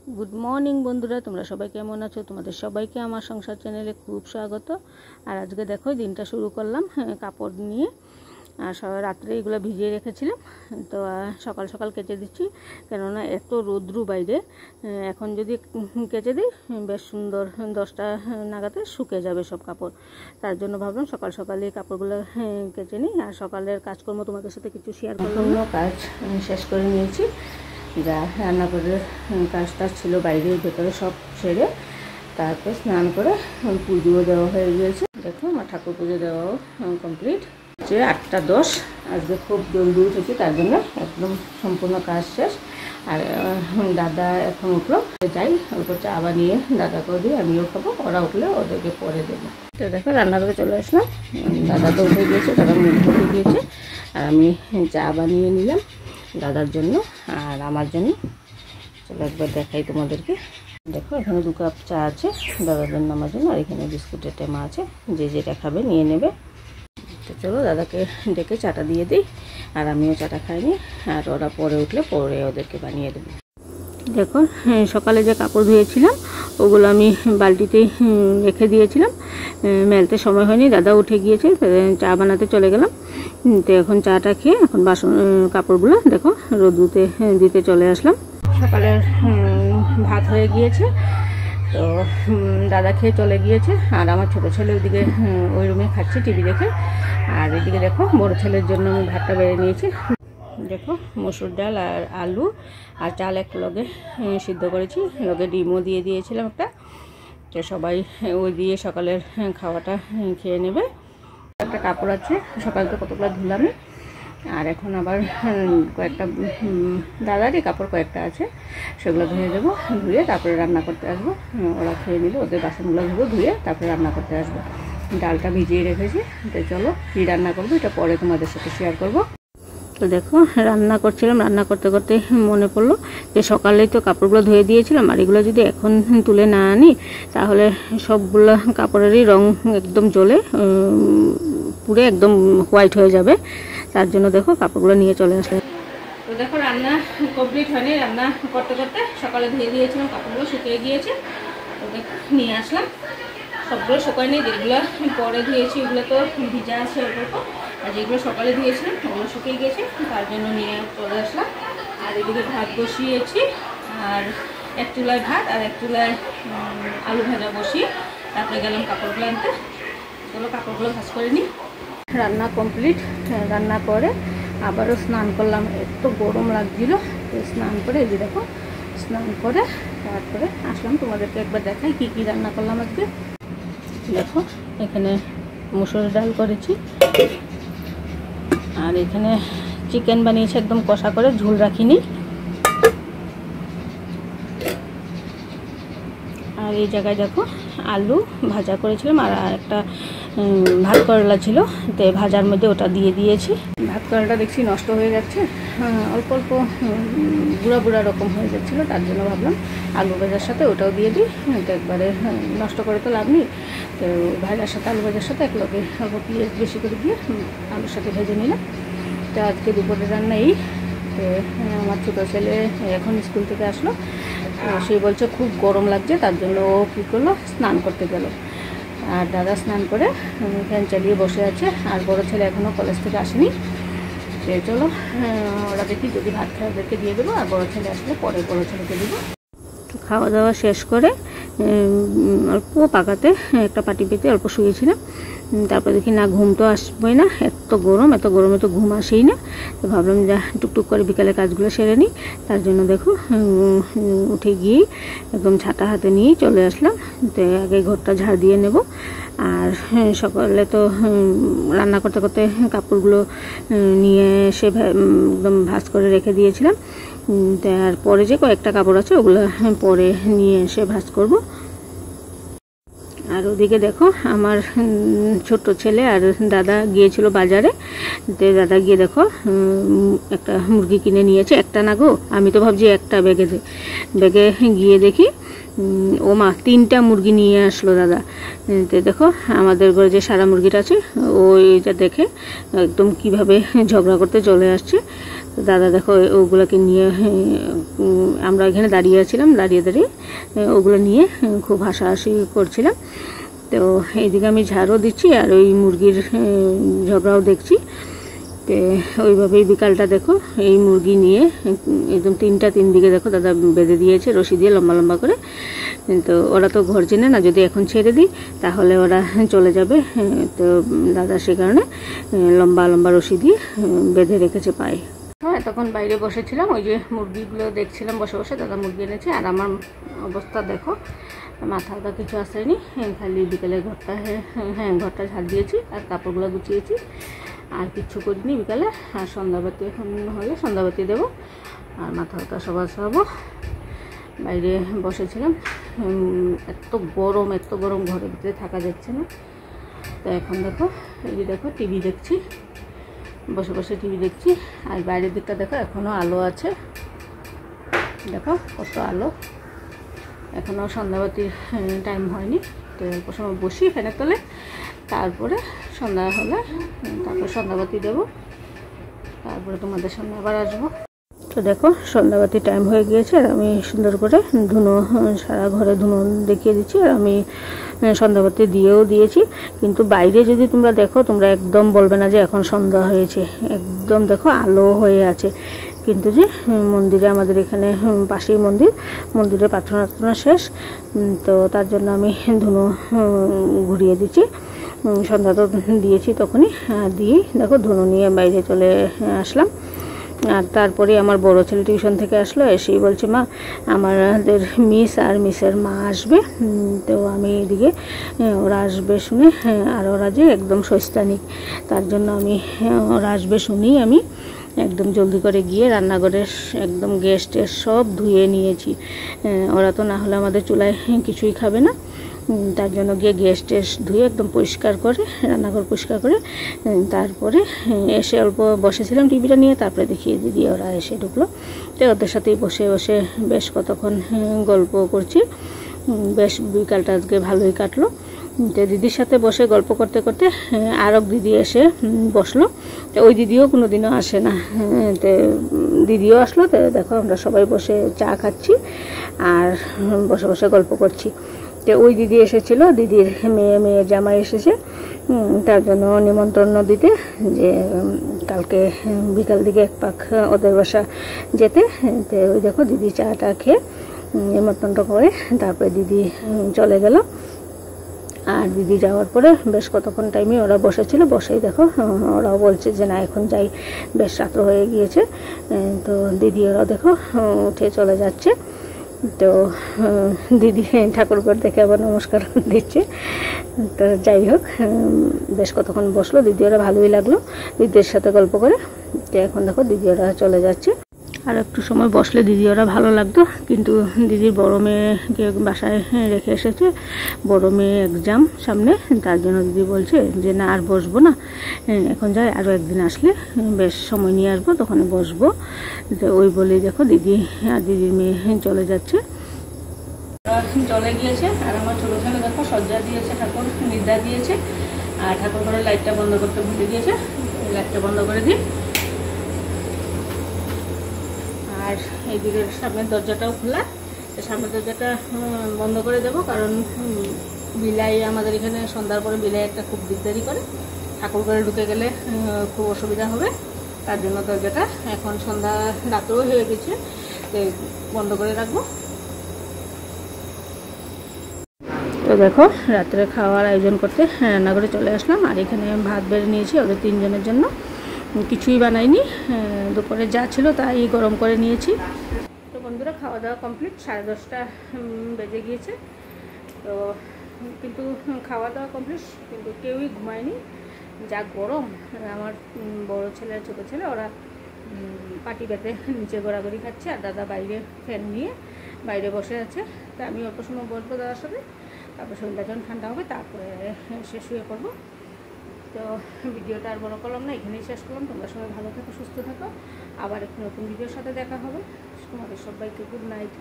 Good morning বন্ধুরা, তোমরা সবাই কেমন আছো? তোমাদের সবাইকে আমার সংসার চ্যানেলে খুব স্বাগত। আর আজকে দেখো দিনটা শুরু করলাম কাপড় নিয়ে। আর রাত্রে এগুলো ভিজিয়ে রেখেছিলাম, তো সকাল সকাল কেচে দিচ্ছি, কেননা এত রৌদ্রু বাইরে। এখন যদি কেচে দিই বেশ সুন্দর 10টা নাগাদে শুকে যাবে সব কাপড়। তার জন্য ভাবলাম সকাল সকালে কাপড়গুলো কেচে নিই। আর সকালের কাজকর্ম তোমাদের সাথে কিছু শেয়ার করলাম। কাজ শেষ করে নিয়েছি, যা রান্নাঘরের কাজটা ছিল বাইরের ভেতরে সব সেরে তারপর স্নান করে পুজোও দেওয়া হয়ে গিয়েছে। দেখো আমার ঠাকুর পুজো দেওয়াও কমপ্লিট। যে 8:10 আজকে খুব জলদি উঠেছি, তার জন্য একদম সম্পূর্ণ কাজ শেষ। আর দাদা এখন উঠলো, যাই অল্প চা বানিয়ে দাদাকেও দিই, আমিও খাবো, ওরা উঠলে ওদেরকে পরে দেবো। তো দেখো রান্নাঘরে চলে আসলাম, দাদা তো উঠে গিয়েছে, দাদা মুখ ধুয়ে গিয়েছে, আর আমি চা বানিয়ে নিলাম দাদার জন্য আর আমার জন্য। চলো একবার দেখাই তোমাদেরকে। দেখো এখানে 2 কাপ চা আছে দাদার জন্য, আমার জন্য, আর এখানে বিস্কুটের টেমা আছে, যে যেটা খাবে নিয়ে নেবে। তো চলো দাদাকে ডেকে চাটা দিয়ে দিই, আর আমিও চাটা খাইনি, আর ওরা পরে উঠলে পরে ওদেরকে বানিয়ে দেবো। দেখো সকালে যে কাপড় ধুয়েছিলাম ওগুলো আমি বালতিতে রেখে দিয়েছিলাম, মেলতে সময় হয়নি, দাদা উঠে গিয়েছে, চা বানাতে চলে গেলাম। তো এখন চাটা খেয়ে এখন বাসন কাপড়গুলো দেখো রোদ্রুতে দিতে চলে আসলাম। সকালের ভাত হয়ে গিয়েছে, তো দাদা খেয়ে চলে গিয়েছে, আর আমার ছোটো ছেলে ওইদিকে ওই রুমে খাচ্ছে টিভি দেখে। আর এদিকে দেখো বড় ছেলের জন্য আমি ভাতটা বেড়ে নিয়েছি। দেখো মসুর ডাল আর আলু আর চাল এক লগে সিদ্ধ করেছি, লগে ডিমও দিয়ে দিয়েছিলাম একটা। তো সবাই ওই দিয়ে সকালের খাওয়াটা খেয়ে নেবে। একটা কাপড় আছে সকালকে কতগুলো ধুলাম, আর এখন আবার কয়েকটা দাদারই কাপড় কয়েকটা আছে, সেগুলো ধুয়ে দেবো। ধুয়ে তারপরে রান্না করতে আসবো, ওরা খেয়ে নিলে ওদের বাসনগুলো ধুবো, ধুয়ে তারপরে রান্না করতে আসবো। ডালটা ভিজিয়ে রেখেছি, তো চলো কী রান্না করবো এটা পরে তোমাদের সাথে শেয়ার করবো। তো দেখো রান্না করছিলাম, রান্না করতে করতে মনে পড়লো যে সকালেই তো কাপড়গুলো ধুয়ে দিয়েছিলাম, আর এগুলো যদি এখন তুলে না আনি তাহলে সবগুলো কাপড়েরই রং একদম জ্বলে পুরো একদম হোয়াইট হয়ে যাবে। তার জন্য দেখো কাপড়গুলো নিয়ে চলে আসলাম। তো দেখো রান্না কমপ্লিট হয়নি, রান্না করতে করতে সকালে ধুয়ে দিয়েছিলাম, কাপড়গুলো শুকিয়ে গিয়েছে। তো দেখো নিয়ে আসলাম, সবগুলো শুকায়নি, যেগুলো পরে ধুয়েছি ওগুলো তো ভিজা আছে অল্প, আর যেগুলো সকালে ধুয়েছিলাম ওগুলো শুকিয়ে গিয়েছে, তার জন্য নিয়ে চলে আসলাম। আর এদিকে ভাত বসিয়েছি, আর এক চুলায় ভাত আর এক চুলায় আলু ভাজা বসিয়ে তারপরে গেলাম কাপড়গুলো আনতে। চলো কাপড়গুলো ভাজ করে নিই। রান্না কমপ্লিট, রান্না করে আবারও স্নান করলাম, এত গরম লাগছিল, তো স্নান করে এই যে দেখো স্নান করে তারপরে আসলাম, তোমাদেরকে একবার দেখাই কি কি রান্না করলাম আজকে। দেখো এখানে মুসুর ডাল করেছি, আর এখানে চিকেন বানিয়েছি, একদম কষা করে, ঝোল রাখিনি। আর এই জায়গায় দেখো আলু ভাজা করেছিলাম, আর একটা ভাত করলা ছিল, তো ভাজার মধ্যে ওটা দিয়ে দিয়েছি। ভাত করলাটা দেখছি নষ্ট হয়ে যাচ্ছে, অল্প অল্প বুড়া বুড়া রকম হয়ে যাচ্ছিলো, তার জন্য ভাবলাম আলু ভাজার সাথে ওটাও দিয়ে দিই, তো একবারে নষ্ট করে তো লাভ নেই। তো ভাজার সাথে আলু ভাজার সাথে এক লগে অল্প পেঁয়াজ বেশি করে দিয়ে আলুর সাথে ভেজে নিলাম। তো আজকে দুপুরের রান্না এই। তো আমার ছোটো ছেলে এখন স্কুল থেকে আসলো, সে বলছে খুব গরম লাগছে, তার জন্য ও কী করলো স্নান করতে গেল। আর দাদা স্নান করে ফ্যান চালিয়ে বসে আছে, আর বড় ছেলে এখনও কলেজ থেকে আসেনি। সে চলো ওরা দেখি যদি ভাত খায় ওদেরকে দিয়ে দেবো, আর বড় ছেলে আসলে পরে বড় ছেলেকে দেবো। তো খাওয়া দাওয়া শেষ করে অল্প পাকাতে একটা পাটি পেতে অল্প শুয়েছিলাম, তারপর দেখি না ঘুম তো আসবেই না, এত গরমে তো ঘুম আসেই না। তো ভাবলাম যা টুকটুক করে বিকালে কাজগুলো সেরে নিই, তার জন্য দেখো উঠে গিয়ে একদম ছাতা হাতে নিয়েই চলে আসলাম। তো আগে ঘরটা ঝাড় দিয়ে নেব, আর সকালে তো রান্না করতে করতে কাপড়গুলো নিয়ে এসে একদম ভাঁজ করে রেখে দিয়েছিলাম। তারপরে যে কয়েকটা কাপড় আছে ওগুলো পরে নিয়ে এসে ভাঁজ করব। আর ওদিকে দেখো আমার ছোট ছেলে আর দাদা গিয়েছিল বাজারে, তো দাদা গিয়ে দেখো একটা মুরগি কিনে নিয়েছে, একটা না গো, আমি তো ভাবছি একটা ব্যাগে গিয়ে দেখি ও মা 3টা মুরগি নিয়ে আসলো দাদা। তো দেখো আমাদের ঘরে যে সারা মুরগিটা আছে ওইটা দেখে একদম কিভাবে ঝগড়া করতে চলে আসছে। তো দাদা দেখো ওগুলোকে নিয়ে আমরা এখানে দাঁড়িয়ে আছিলাম, দাঁড়িয়ে ওগুলো নিয়ে খুব হাসাহাসি করছিলাম। তো এইদিকে আমি ঝাড়ও দিচ্ছি আর ওই মুরগির ঝগড়াও দেখছি। তো ওইভাবেই বিকালটা দেখো এই মুরগি নিয়ে একদম তিন দিকে দেখো দাদা বেঁধে দিয়েছে রশি দিয়ে লম্বা লম্বা করে। তো ওরা তো ঘর চেনে না, যদি এখন ছেড়ে দিই তাহলে ওরা চলে যাবে। তো দাদা সে কারণে লম্বা লম্বা রশি দিয়ে বেঁধে রেখেছে পায়ে। হ্যাঁ, তখন বাইরে বসেছিলাম, ওই যে মুরগিগুলো দেখছিলাম বসে বসে। দাদা মুরগি এনেছে আর আমার অবস্থা দেখো, মাথাটা কিছু আসেনি, খালি বিকেলে ঘরটা ঝাড় দিয়েছি আর কাপড়গুলো গুছিয়েছি, আর কিচ্ছু করিনি বিকালে। আর সন্ধ্যাবাতি এখন হলে সন্ধ্যাবাতি দেবো আর মাথা হাতা সবাবো। বাইরে বসেছিলাম, এত গরম ঘরের ভিতরে থাকা যাচ্ছে না। তো এখন দেখো এই যে দেখো টিভি দেখছি, বসে বসে টিভি দেখছি। আর বাইরের দিকটা দেখো এখনও আলো আছে, দেখো কত আলো, এখনও সন্ধ্যাবাতির টাইম হয়নি। তো অল্প সময় বসি ফ্যানের তলে, তারপরে সন্ধ্যা হলে তারপর সন্ধ্যাবাতি দেবো, তারপরে তোমাদের সামনে আবার আসবো। তো দেখো সন্ধ্যাবাতি টাইম হয়ে গিয়েছে আর আমি সুন্দর করে ধুনো সারা ঘরে ধুনো দেখিয়ে দিচ্ছি। আর আমি সন্ধ্যাবাতি দিয়েও দিয়েছি, কিন্তু বাইরে যদি তোমরা দেখো তোমরা একদম বলবে না যে এখন সন্ধ্যা হয়েছে, একদম দেখো আলো হয়ে আছে। কিন্তু যে মন্দিরে, আমাদের এখানে পাশেই মন্দিরে প্রার্থনা শেষ, তো তার জন্য আমি ধুনো ঘুরিয়ে দিচ্ছি। সন্ধ্যা তো দিয়েছি তখনই, দিয়ে দেখো ধুনো নিয়ে বাইরে চলে আসলাম। আর তারপরে আমার বড় ছেলে টিউশন থেকে আসলো, এসেই বলছে মা আমাদের মিস আর মিসের মা আসবে। তো আমি এদিকে ওরা আসবে শুনে, আর ওরা যে একদম সস্তানিক, তার জন্য আমি ওরা আসবে শুনেই আমি একদম জলদি করে গিয়ে রান্নাঘরের একদম গ্যাস ট্যাস সব ধুয়ে নিয়েছি। ওরা তো না হলে আমাদের চুলায় কিছুই খাবে না, তার জন্য গিয়ে গ্যাস ট্যাস ধুয়ে একদম পরিষ্কার করে রান্নাঘর পরিষ্কার করে তারপরে এসে অল্প বসেছিলাম টিভিটা নিয়ে। তারপরে দেখিয়ে দিদি ওরা এসে ঢুকলো, তো ওদের সাথেই বসে বসে বেশ কতক্ষণ গল্প করছি। বেশ বিকালটা আজকে ভালোই কাটলো। তো দিদির সাথে বসে গল্প করতে করতে আর এক দিদি এসে বসলো। তো ওই দিদিও কোনো দিনও আসে না, তো দিদিও আসলো। তো দেখো আমরা সবাই বসে চা খাচ্ছি আর বসে বসে গল্প করছি। তো ওই দিদি এসেছিল, দিদির মেয়ে জামাই এসেছে, তার জন্য নিমন্ত্রণ দিতে, যে কালকে বিকাল দিকে এক পাক ওদের বাসা যেতে। তো ওই দেখো দিদি চাটা খেয়ে নিমন্ত্রণটা করে তারপরে দিদি চলে গেল। আর দিদি যাওয়ার পরে বেশ কতক্ষণ টাইমে ওরা বসেছিল, বসেই দেখো ওরাও বলছে যে না এখন যাই, বেশ রাত্র হয়ে গিয়েছে। তো দিদি ওরা দেখো উঠে চলে যাচ্ছে। তো দিদি ঠাকুরঘর দেখে আবার নমস্কার দিচ্ছে। তো যাই হোক বেশ কতক্ষণ বসলো, দিদি ওরা ভালোই লাগলো দিদির সাথে গল্প করে। তো এখন দেখো দিদি ওরা চলে যাচ্ছে। আর একটু সময় বসলে দিদি ওরা ভালো লাগতো, কিন্তু দিদির বড় মেয়েকে বাসায় রেখে এসেছে, বড় মেয়ে এক্সাম সামনে, তার জন্য দিদি বলছে যে না আর বসবো না, এখন যাই, আরও একদিন আসলে বেশ সময় নিয়ে আসবো, তখন বসবো। তো ওই বলেই দেখো দিদি আর দিদির মেয়ে চলে যাচ্ছে, চলে গিয়েছে। আর আমার ছোটো ছেলে দেখো সজ্জা দিয়েছে, ঠাকুর নিদ্রা দিয়েছে, আর ঠাকুর ঘরের লাইটটা বন্ধ করতে ভুলে গিয়েছে, লাইটটা বন্ধ করে দিই। আর এই দিকের সামনের দরজাটাও খোলা, সামনের দরজাটা বন্ধ করে দেবো, কারণ বিলাই আমাদের এখানে সন্ধ্যার পরে বিলাই একটা খুব দিকদারি করে, ঠাকুর ঘরে ঢুকে গেলে খুব অসুবিধা হবে, তার জন্য দরজাটা এখন সন্ধ্যা রাতেও হয়ে গেছে, বন্ধ করে রাখবো। তো দেখো রাত্রে খাওয়ার আয়োজন করতে রান্নাঘরে চলে আসলাম। আর এখানে ভাত বেড়ে নিয়েছি ওদের তিনজনের জন্য, কিছুই বানাইনি, দুপুরে যা ছিল তাই গরম করে নিয়েছি। তো বন্ধুরা খাওয়া দাওয়া কমপ্লিট, 10:30 বেজে গিয়েছে। তো কিন্তু খাওয়া দাওয়া কমপ্লিট, কিন্তু কেউই ঘুমায়নি, যা গরম। আমার বড় ছেলে আর ছোটো ছেলে ওরা পাটি বেঁধে নিচে গড়াগড়ি খাচ্ছে, আর দাদা বাইরে ফ্যান নিয়ে বাইরে বসে আছে। তা আমি অল্প সময় বসবো দাদার সাথে, তারপর শরীরটা যখন ঠান্ডা হবে তারপরে শেষ শুয়ে পড়বো। তো ভিডিওটা আর বড় করলাম না, এখানেই শেষ করলাম। তোমরা সবাই ভালো থাকো, সুস্থ থাকো, আবার একটি নতুন ভিডিওর সাথে দেখা হবে। তোমাদের সবাইকে গুড নাইট।